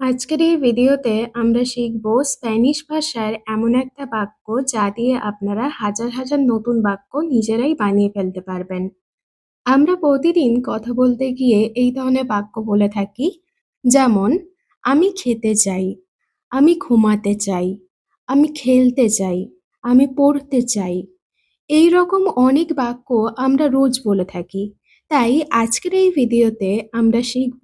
আজকের এই ভিডিওতে আমরা শিখব স্প্যানিশ ভাষার এমন একটা বাক্য যা দিয়ে আপনারা হাজার হাজার নতুন বাক্য নিজেরাই বানিয়ে ফেলতে পারবেন। আমরা প্রতিদিন কথা বলতে গিয়ে এই ধরনের বাক্য বলে থাকি, যেমন আমি খেতে চাই, আমি ঘুমাতে চাই, আমি খেলতে চাই, আমি পড়তে চাই। এই রকম অনেক বাক্য আমরা রোজ বলে থাকি। তাই আজকের এই ভিডিওতে আমরা শিখব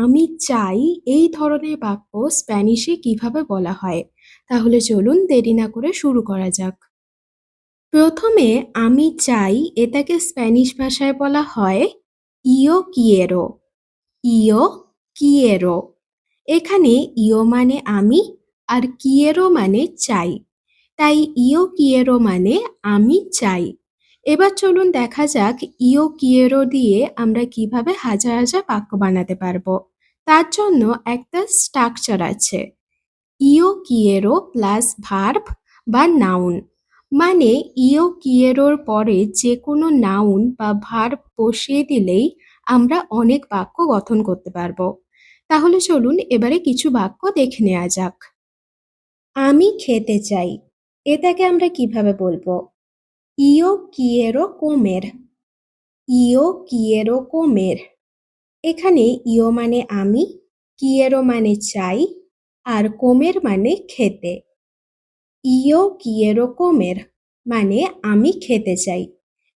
আমি চাই এই ধরনের বাক্য স্প্যানিশে কিভাবে বলা হয়। তাহলে চলুন দেরি না করে শুরু করা যাক। প্রথমে আমি চাই এটাকে স্প্যানিশ ভাষায় বলা হয় ইও কিয়েরো। ইও কিয়েরো। এখানে ইও মানে আমি আর কিয়েরো মানে চাই। তাই ইও কিয়েরো মানে আমি চাই। এবার চলুন দেখা যাক ইও কিয়েরো দিয়ে আমরা কিভাবে হাজার হাজার বাক্য বানাতে পারবো। তার জন্য একটা স্ট্রাকচার আছে, ইও কিয়েরো প্লাস ভার্ব বা নাউন। মানে ইও কিয়েরোর পরে যে কোনো নাউন বা ভার্ব বসিয়ে দিলেই আমরা অনেক বাক্য গঠন করতে পারবো। তাহলে চলুন এবারে কিছু বাক্য দেখে নেওয়া যাক। আমি খেতে চাই, এটাকে আমরা কিভাবে বলবো? ইও কিয়েরো কোমের। ইও কিয়েরো কোমের। এখানে ইও মানে আমি, কিয়েরো মানে চাই, আর কোমের মানে খেতে। ইও কিয়েরো কোমের মানে আমি খেতে চাই।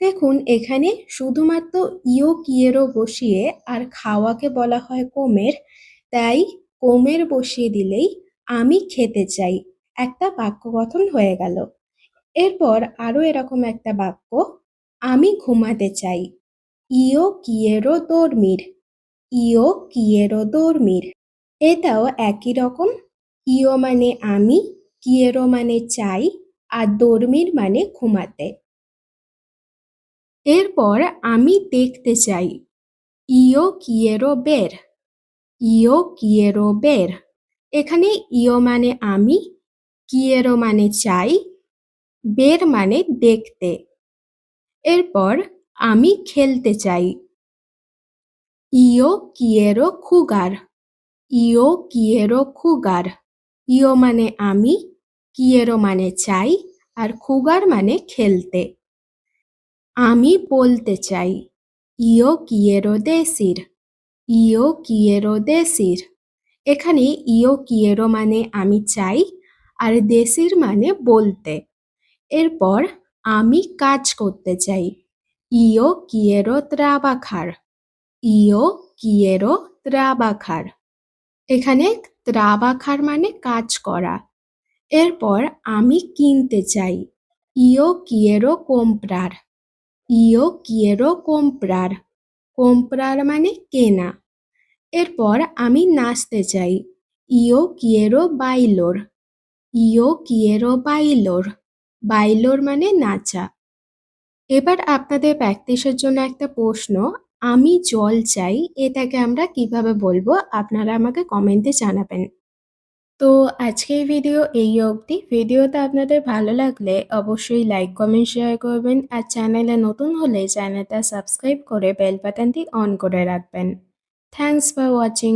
দেখুন এখানে শুধুমাত্র ইও কিয়েরো বসিয়ে আর খাওয়াকে বলা হয় কোমের, তাই কোমের বসিয়ে দিলেই আমি খেতে চাই একটা বাক্য গঠন হয়ে গেল। এরপর আরও এরকম একটা বাক্য, আমি ঘুমাতে চাই। ইও কিয়েরো দোরমির। ইও কিয়েরো দোরমির। এটাও একই রকম, ইও মানে আমি, কিয়েরো মানে চাই, আর দোরমির মানে ঘুমাতে। এরপর আমি দেখতে চাই, ইও কিয়েরো বের। ইও কিয়েরো বের। এখানে ইও মানে আমি, কিয়েরো মানে চাই, বের মানে দেখতে। এরপর আমি খেলতে চাই, ইও কিয়েরো খুগার। ইও কিয়েরো খুগার। ইও মানে আমি, কিয়েরো মানে চাই, আর খুগার মানে খেলতে। আমি বলতে চাই, ইও কিয়েরো দেসির। ইও কিয়েরো দেসির। এখানে ইও কিয়েরো মানে আমি চাই, আর দেসির মানে বলতে। এরপর আমি কাজ করতে চাই, ইও কিয়েরো ত্রাবাখার। ইও কিয়েরো ত্রাবাখার। এখানে ত্রাবাখার মানে কাজ করা। এরপর আমি কিনতে চাই, ইও কিয়েরো কোম্প্রার। ইও কিয়েরো কোম্প্রার। কোম্প্রার মানে কেনা। এরপর আমি নাচতে চাই, ইও কিয়েরো বাইলোর। ইও কিয়েরো বাইলোর। বাইলোর মানে নাচা। এবার আপনাদের প্র্যাকটিসের জন্য একটা প্রশ্ন, আমি জল চাই এটাকে আমরা কিভাবে বলবো আপনারা আমাকে কমেন্টে জানাবেন। তো আজকের ভিডিও এই অবধি। ভিডিওটা আপনাদের ভালো লাগলে অবশ্যই লাইক কমেন্ট শেয়ার করবেন, আর চ্যানেলে নতুন হলে চ্যানেলটা সাবস্ক্রাইব করে বেল বাটনটি অন করে রাখবেন। Thanks for watching.